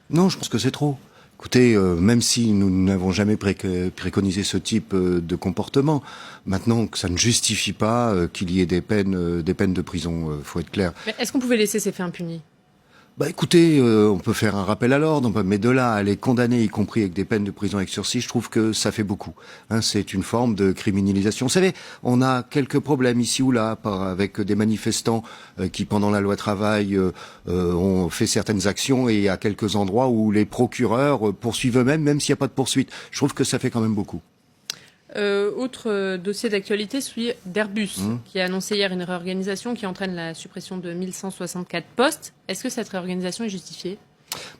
Non, je pense que c'est trop. Écoutez, même si nous n'avons jamais préconisé ce type de comportement, maintenant que ça ne justifie pas qu'il y ait des peines de prison, faut être clair. Mais est-ce qu'on pouvait laisser ces faits impunis ? Bah écoutez, on peut faire un rappel à l'ordre, mais de là à les condamner, y compris avec des peines de prison avec sursis, je trouve que ça fait beaucoup. C'est une forme de criminalisation. Vous savez, on a quelques problèmes ici ou là avec des manifestants qui, pendant la loi travail, ont fait certaines actions, et il y a quelques endroits où les procureurs poursuivent eux-mêmes, même s'il n'y a pas de poursuite. Je trouve que ça fait quand même beaucoup. Autre dossier d'actualité, celui d'Airbus, qui a annoncé hier une réorganisation qui entraîne la suppression de 1164 postes. Est-ce que cette réorganisation est justifiée ?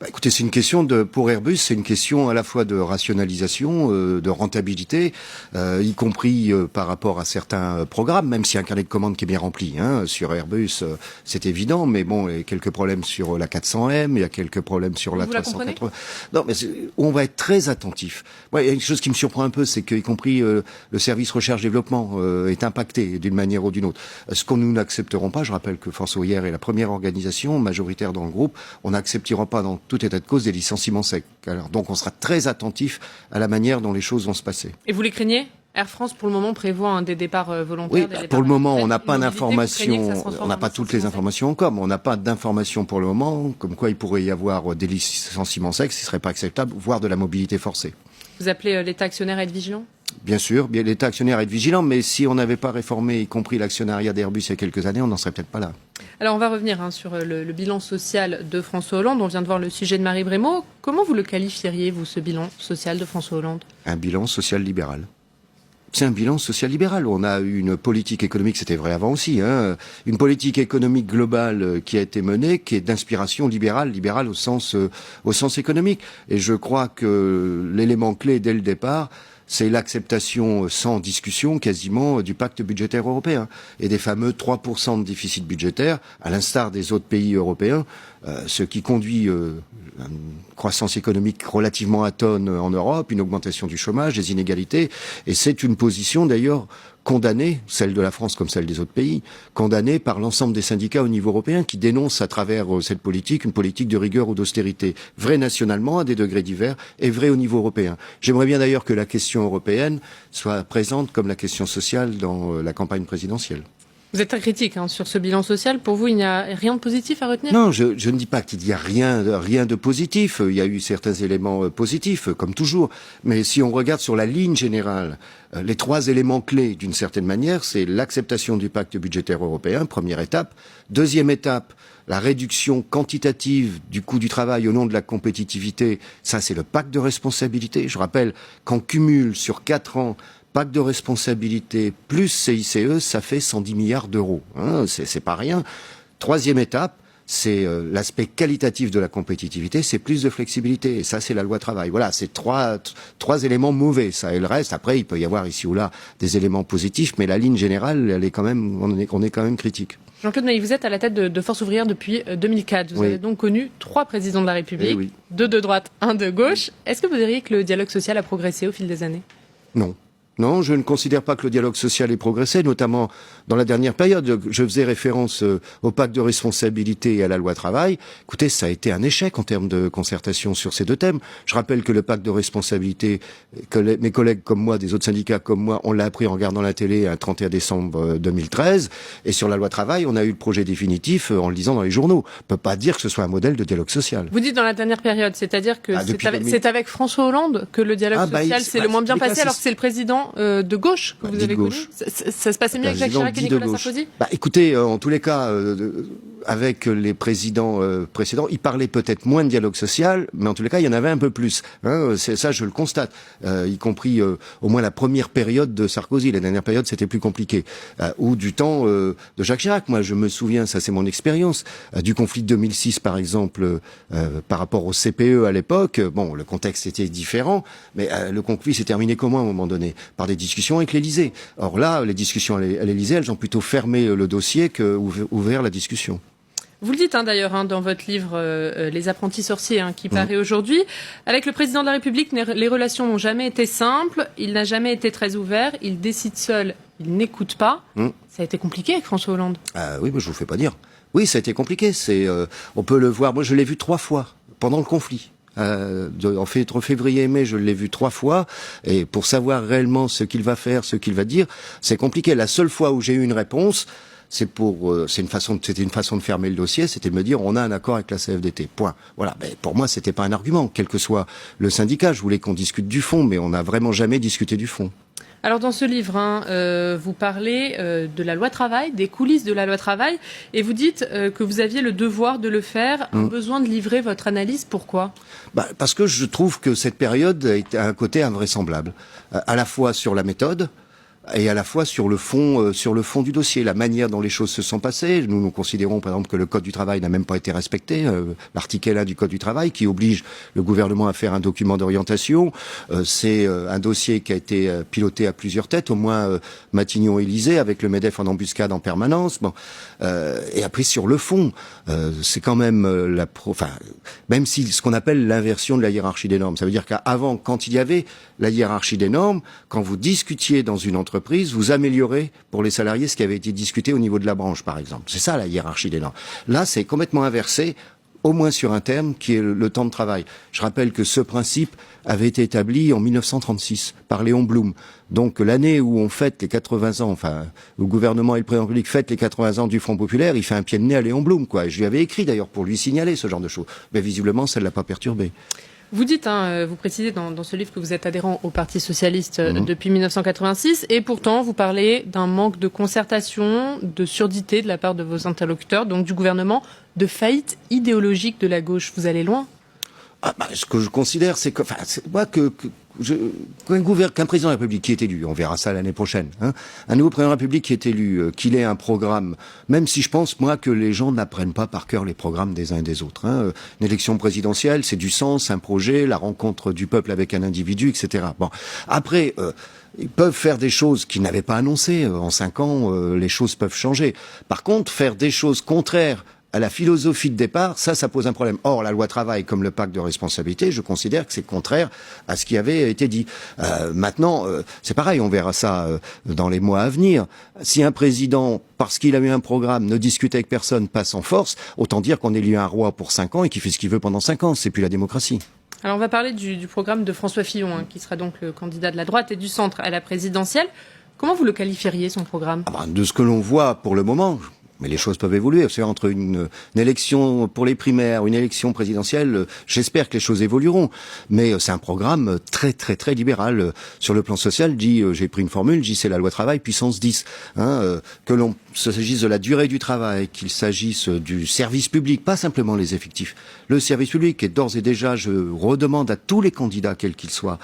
Bah, écoutez, c'est une question pour Airbus, c'est une question à la fois de rationalisation, de rentabilité, y compris par rapport à certains programmes, même s'il y a un carnet de commandes qui est bien rempli, sur Airbus, c'est évident, mais bon, il y a quelques problèmes sur la 400M, il y a quelques problèmes sur la 380. Non, mais on va être très attentif. Ouais, il y a une chose qui me surprend un peu, c'est qu'y compris le service recherche-développement est impacté d'une manière ou d'une autre. Ce que nous n'accepterons pas, je rappelle que Force Ouvrière est la première organisation majoritaire dans le groupe, on n'acceptera pas dans tout état de cause des licenciements secs. Alors, donc on sera très attentif à la manière dont les choses vont se passer. Et vous les craignez ? Air France, pour le moment, prévoit des départs volontaires. Oui, pour le moment, on n'a pas d'informations, on n'a pas toutes les informations encore, mais on n'a pas d'informations pour le moment, comme quoi il pourrait y avoir des licenciements secs, ce ne serait pas acceptable, voire de la mobilité forcée. Vous appelez l'État actionnaire à être vigilant ? Bien sûr, l'État actionnaire est vigilant, mais si on n'avait pas réformé, y compris l'actionnariat d'Airbus il y a quelques années, on n'en serait peut-être pas là. Alors on va revenir sur le bilan social de François Hollande. On vient de voir le sujet de Marie Brémaud. Comment vous le qualifieriez, vous, ce bilan social de François Hollande ? Un bilan social libéral. C'est un bilan social libéral. On a eu une politique économique, c'était vrai avant aussi, une politique économique globale qui a été menée, qui est d'inspiration libérale au sens économique. Et je crois que l'élément clé dès le départ, c'est l'acceptation sans discussion quasiment du pacte budgétaire européen et des fameux 3% de déficit budgétaire, à l'instar des autres pays européens, ce qui conduit à une croissance économique relativement atone en Europe, une augmentation du chômage, des inégalités, et c'est une position d'ailleurs condamnée, celle de la France comme celle des autres pays, condamnée par l'ensemble des syndicats au niveau européen qui dénoncent à travers cette politique une politique de rigueur ou d'austérité, vraie nationalement à des degrés divers et vraie au niveau européen. J'aimerais bien d'ailleurs que la question européenne soit présente comme la question sociale dans la campagne présidentielle. Vous êtes très critique sur ce bilan social. Pour vous, il n'y a rien de positif à retenir ? Non, je ne dis pas qu'il y a rien de positif. Il y a eu certains éléments positifs, comme toujours. Mais si on regarde sur la ligne générale, les trois éléments clés, d'une certaine manière, c'est l'acceptation du pacte budgétaire européen, première étape. Deuxième étape, la réduction quantitative du coût du travail au nom de la compétitivité. Ça, c'est le pacte de responsabilité. Je rappelle qu'en cumul sur 4 ans, pacte de responsabilité plus CICE, ça fait 110 milliards d'euros. C'est pas rien. Troisième étape, c'est l'aspect qualitatif de la compétitivité, c'est plus de flexibilité. Et ça, c'est la loi travail. Voilà, c'est trois éléments mauvais. Ça et le reste, après, il peut y avoir ici ou là des éléments positifs, mais la ligne générale, elle est quand même, on est quand même critique. Jean-Claude Mailly, vous êtes à la tête de Force Ouvrière depuis 2004. Vous avez donc connu 3 présidents de la République, 2 de droite, 1 de gauche. Est-ce que vous diriez que le dialogue social a progressé au fil des années ? Non. Non, je ne considère pas que le dialogue social ait progressé, notamment dans la dernière période. Je faisais référence au pacte de responsabilité et à la loi travail. Écoutez, ça a été un échec en termes de concertation sur ces deux thèmes. Je rappelle que le pacte de responsabilité, que mes collègues comme moi, des autres syndicats comme moi, on l'a appris en regardant la télé un 31 décembre 2013. Et sur la loi travail, on a eu le projet définitif en le lisant dans les journaux. On peut pas dire que ce soit un modèle de dialogue social. Vous dites dans la dernière période, c'est-à-dire que c'est avec François Hollande que le dialogue social s'est le moins bien passé, alors que c'est le président de gauche que vous avez connu. Ça se passait mieux avec Jacques Chirac et Nicolas Sarkozy ? Écoutez, en tous les cas, avec les présidents précédents, ils parlaient peut-être moins de dialogue social, mais en tous les cas, il y en avait un peu plus. C'est ça, je le constate, y compris au moins la première période de Sarkozy. La dernière période, c'était plus compliqué. Ou du temps de Jacques Chirac. Moi, je me souviens, ça c'est mon expérience, du conflit de 2006, par exemple, par rapport au CPE à l'époque. Bon, le contexte était différent, mais le conflit s'est terminé comment à un moment donné ? Par des discussions avec l'Élysée. Or là, les discussions à l'Élysée, elles ont plutôt fermé le dossier que ouvert la discussion. Vous le dites d'ailleurs dans votre livre Les apprentis sorciers qui paraît aujourd'hui. Avec le président de la République, les relations n'ont jamais été simples, il n'a jamais été très ouvert, il décide seul, il n'écoute pas. Ça a été compliqué avec François Hollande. Oui, mais je vous fais pas dire. Oui, ça a été compliqué. On peut le voir. Moi, je l'ai vu 3 fois pendant le conflit. Entre février et mai, je l'ai vu 3 fois, et pour savoir réellement ce qu'il va faire, ce qu'il va dire, c'est compliqué. La seule fois où j'ai eu une réponse, c'était une façon de fermer le dossier, c'était de me dire on a un accord avec la CFDT. Point. Voilà. Mais pour moi, c'était pas un argument, quel que soit le syndicat. Je voulais qu'on discute du fond, mais on n'a vraiment jamais discuté du fond. Alors dans ce livre, vous parlez de la loi travail, des coulisses de la loi travail, et vous dites que vous aviez le devoir de le faire, un besoin de livrer votre analyse. Pourquoi ? Parce que je trouve que cette période a un côté invraisemblable, à la fois sur la méthode, et à la fois sur le fond du dossier, la manière dont les choses se sont passées. Nous considérons par exemple que le Code du travail n'a même pas été respecté, l'article 1 du Code du travail qui oblige le gouvernement à faire un document d'orientation. C'est un dossier qui a été piloté à plusieurs têtes, au moins Matignon-Élysée, avec le MEDEF en embuscade en permanence. Et après sur le fond, c'est quand même même si ce qu'on appelle l'inversion de la hiérarchie des normes. Ça veut dire qu'avant, quand il y avait la hiérarchie des normes, quand vous discutiez dans une entreprise, vous améliorez pour les salariés ce qui avait été discuté au niveau de la branche, par exemple. C'est ça la hiérarchie des normes. Là, c'est complètement inversé, au moins sur un terme qui est le temps de travail. Je rappelle que ce principe avait été établi en 1936 par Léon Blum. Donc l'année où on fête les 80 ans, où le gouvernement et le président de la République fêtent les 80 ans du Front populaire, il fait un pied de nez à Léon Blum, quoi. Et je lui avais écrit d'ailleurs pour lui signaler ce genre de choses. Mais visiblement, ça ne l'a pas perturbé. Vous dites, vous précisez dans ce livre que vous êtes adhérent au Parti socialiste depuis 1986, et pourtant vous parlez d'un manque de concertation, de surdité de la part de vos interlocuteurs, donc du gouvernement, de faillite idéologique de la gauche. Vous allez loin ? Ce que je considère, c'est que, qu'un président de la République qui est élu, on verra ça l'année prochaine, un nouveau président de la République qui est élu, qu'il ait un programme, même si je pense, moi, que les gens n'apprennent pas par cœur les programmes des uns et des autres. Une élection présidentielle, c'est du sens, un projet, la rencontre du peuple avec un individu, etc. Bon, après, ils peuvent faire des choses qu'ils n'avaient pas annoncées. En 5 ans, les choses peuvent changer. Par contre, faire des choses contraires à la philosophie de départ, ça pose un problème. Or, la loi travail, comme le pacte de responsabilité, je considère que c'est contraire à ce qui avait été dit. Maintenant, c'est pareil, on verra ça dans les mois à venir. Si un président, parce qu'il a eu un programme, ne discute avec personne, passe en force, autant dire qu'on élit un roi pour 5 ans et qu'il fait ce qu'il veut pendant 5 ans. C'est plus la démocratie. Alors, on va parler du programme de François Fillon, qui sera donc le candidat de la droite et du centre à la présidentielle. Comment vous le qualifieriez, son programme ? De ce que l'on voit pour le moment... Mais les choses peuvent évoluer. C'est entre une élection pour les primaires, une élection présidentielle, j'espère que les choses évolueront. Mais c'est un programme très, très, très libéral. Sur le plan social, j'ai pris une formule, c'est la loi travail puissance 10. Que l'on s'agisse de la durée du travail, qu'il s'agisse du service public, pas simplement les effectifs. Le service public est d'ores et déjà, je redemande à tous les candidats, quels qu'ils soient,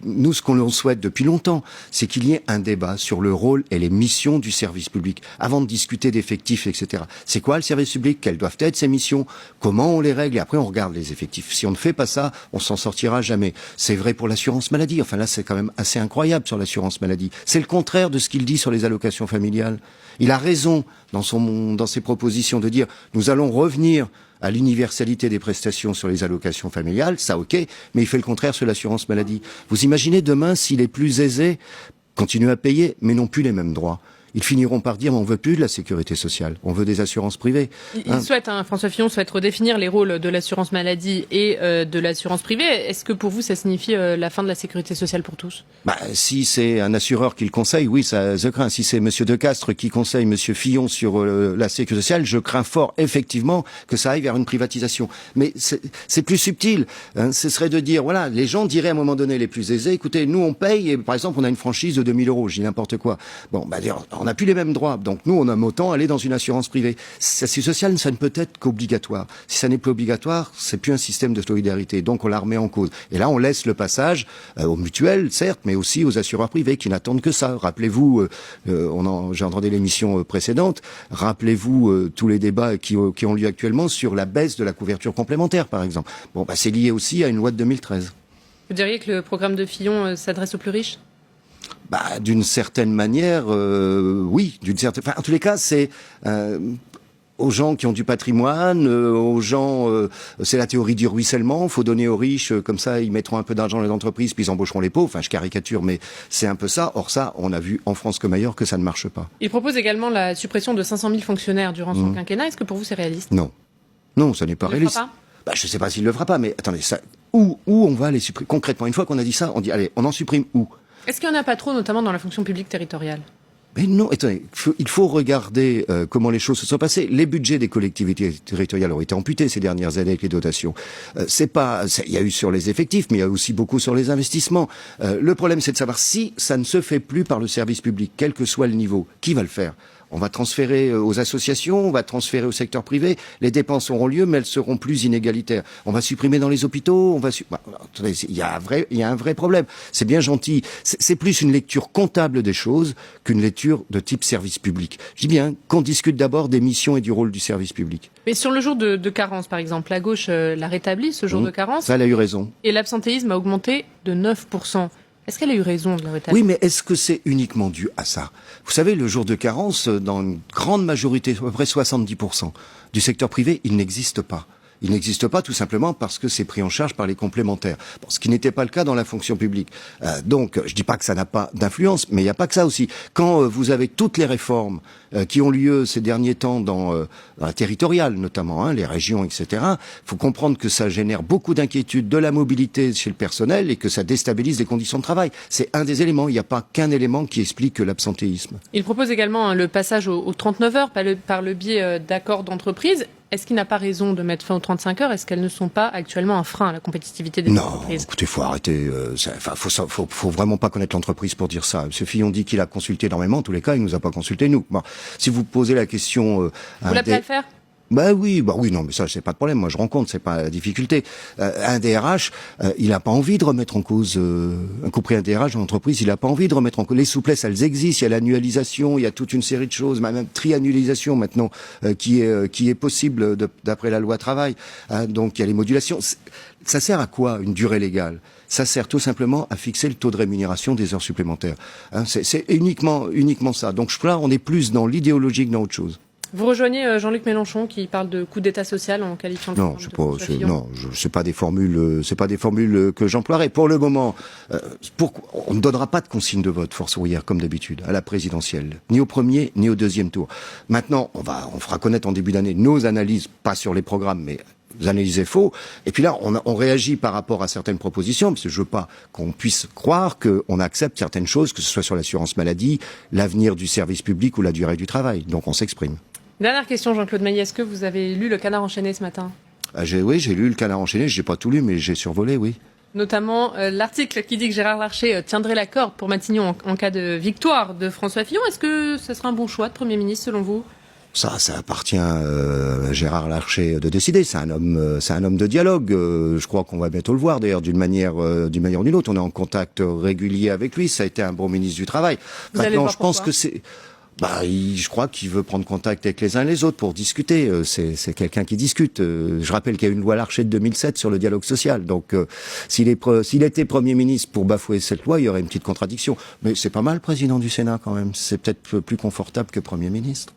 nous, ce qu'on souhaite depuis longtemps, c'est qu'il y ait un débat sur le rôle et les missions du service public, avant de discuter d'effectifs, etc. C'est quoi le service public ? Quelles doivent être ses missions ? Comment on les règle ? Et après, on regarde les effectifs. Si on ne fait pas ça, on s'en sortira jamais. C'est vrai pour l'assurance maladie. Enfin là, c'est quand même assez incroyable sur l'assurance maladie. C'est le contraire de ce qu'il dit sur les allocations familiales. Il a raison dans ses propositions de dire nous allons revenir à l'universalité des prestations sur les allocations familiales, ça ok, mais il fait le contraire sur l'assurance maladie. Vous imaginez demain si les plus aisés continuent à payer, mais n'ont plus les mêmes droits. Ils finiront par dire on veut plus de la sécurité sociale, on veut des assurances privées. François Fillon souhaite redéfinir les rôles de l'assurance maladie et de l'assurance privée. Est-ce que pour vous ça signifie la fin de la sécurité sociale pour tous ? Si c'est un assureur qui le conseille, oui, ça je crains. Si c'est Monsieur Decastre qui conseille Monsieur Fillon sur la sécurité sociale, je crains fort effectivement que ça aille vers une privatisation. Mais c'est plus subtil. Ce serait de dire voilà, les gens diraient à un moment donné les plus aisés, écoutez, nous on paye et par exemple on a une franchise de 2000 €, je dis n'importe quoi. On n'a plus les mêmes droits, donc nous on aime autant aller dans une assurance privée. C'est social, ça ne peut être qu'obligatoire. Si ça n'est plus obligatoire, c'est plus un système de solidarité, donc on la remet en cause. Et là on laisse le passage aux mutuelles, certes, mais aussi aux assureurs privés qui n'attendent que ça. Rappelez-vous, j'ai entendu l'émission précédente, rappelez-vous tous les débats qui ont lieu actuellement sur la baisse de la couverture complémentaire par exemple. C'est lié aussi à une loi de 2013. Vous diriez que le programme de Fillon s'adresse aux plus riches ? D'une certaine manière, oui. En tous les cas, c'est aux gens qui ont du patrimoine, aux gens, c'est la théorie du ruissellement. Faut donner aux riches, comme ça, ils mettront un peu d'argent dans les entreprises, puis ils embaucheront les pauvres. Enfin, je caricature, mais c'est un peu ça. Or ça, on a vu en France comme ailleurs que ça ne marche pas. Il propose également la suppression de 500 000 fonctionnaires durant son quinquennat. Est-ce que pour vous c'est réaliste ? Non, ça n'est pas réaliste. Pas je ne sais pas s'il le fera pas, mais attendez, ça. Où on va les supprimer concrètement? Une fois qu'on a dit ça, on dit allez, on en supprime où? Est-ce qu'il n'y en a pas trop, notamment dans la fonction publique territoriale? Mais non, attendez, il faut regarder comment les choses se sont passées. Les budgets des collectivités territoriales ont été amputés ces dernières années avec les dotations. Il y a eu sur les effectifs, mais il y a aussi beaucoup sur les investissements. Le problème, c'est de savoir si ça ne se fait plus par le service public, quel que soit le niveau. Qui va le faire? On va transférer aux associations, on va transférer au secteur privé. Les dépenses auront lieu, mais elles seront plus inégalitaires. On va supprimer dans les hôpitaux. Attendez, il y a un vrai problème. C'est bien gentil. C'est plus une lecture comptable des choses qu'une lecture de type service public. Je dis bien qu'on discute d'abord des missions et du rôle du service public. Mais sur le jour de carence, par exemple, la gauche l'a rétabli, ce jour de carence. Ça, elle a eu raison. Et l'absentéisme a augmenté de 9%. Est-ce qu'elle a eu raison de la rétablir? Oui, mais est-ce que c'est uniquement dû à ça? Vous savez, le jour de carence, dans une grande majorité, à peu près 70% du secteur privé, il n'existe pas. Il n'existe pas tout simplement parce que c'est pris en charge par les complémentaires. Bon, ce qui n'était pas le cas dans la fonction publique. Donc, je dis pas que ça n'a pas d'influence, mais il n'y a pas que ça aussi. Quand vous avez toutes les réformes qui ont lieu ces derniers temps dans la territoriale notamment, les régions, etc., faut comprendre que ça génère beaucoup d'inquiétudes, de la mobilité chez le personnel et que ça déstabilise les conditions de travail. C'est un des éléments. Il n'y a pas qu'un élément qui explique l'absentéisme. Il propose également le passage aux 39 heures par le biais d'accords d'entreprise. Est-ce qu'il n'a pas raison de mettre fin aux 35 heures? Est-ce qu'elles ne sont pas actuellement un frein à la compétitivité des entreprises? Non, écoutez, faut arrêter. Faut vraiment pas connaître l'entreprise pour dire ça. M. Fillon dit qu'il a consulté énormément. En tous les cas, il nous a pas consulté nous. Bon, si vous posez la question, vous l'appelez à le faire? Bah oui, non, mais ça c'est pas de problème. Moi je rencontre, c'est pas la difficulté. Un DRH, il a pas envie de remettre en cause, compris un DRH dans l'entreprise, il a pas envie de remettre en cause. Les souplesses, elles existent. Il y a l'annualisation, il y a toute une série de choses, même triannualisation maintenant qui est possible d'après la loi travail. Donc il y a les modulations. Ça sert à quoi une durée légale? Ça sert tout simplement à fixer le taux de rémunération des heures supplémentaires. C'est uniquement ça. Donc là, on est plus dans l'idéologie que dans autre chose. Vous rejoignez Jean-Luc Mélenchon qui parle de coup d'État social en qualifiant non, c'est pas des formules que j'emploierai. Pour le moment, on ne donnera pas de consigne de vote force ouvrière comme d'habitude à la présidentielle, ni au premier ni au deuxième tour. Maintenant, on fera connaître en début d'année nos analyses, pas sur les programmes, mais vous analysez faux. Et puis là, on réagit par rapport à certaines propositions, parce que je veux pas qu'on puisse croire qu'on accepte certaines choses, que ce soit sur l'assurance maladie, l'avenir du service public ou la durée du travail. Donc on s'exprime. Dernière question, Jean-Claude Maillet. Est-ce que vous avez lu Le Canard enchaîné ce matin? Oui, j'ai lu Le Canard enchaîné. J'ai pas tout lu, mais j'ai survolé, oui. Notamment l'article qui dit que Gérard Larcher tiendrait la corde pour Matignon en cas de victoire de François Fillon. Est-ce que ce sera un bon choix de Premier ministre selon vous? Ça appartient à Gérard Larcher de décider. C'est un homme de dialogue. Je crois qu'on va bientôt le voir d'ailleurs d'une manière ou d'une autre. On est en contact régulier avec lui. Ça a été un bon ministre du Travail. Maintenant, je pense que c'est... je crois qu'il veut prendre contact avec les uns et les autres pour discuter. C'est quelqu'un qui discute. Je rappelle qu'il y a une loi Larcher de 2007 sur le dialogue social. Donc, s'il était Premier ministre pour bafouer cette loi, il y aurait une petite contradiction. Mais c'est pas mal, président du Sénat, quand même. C'est peut-être plus confortable que Premier ministre.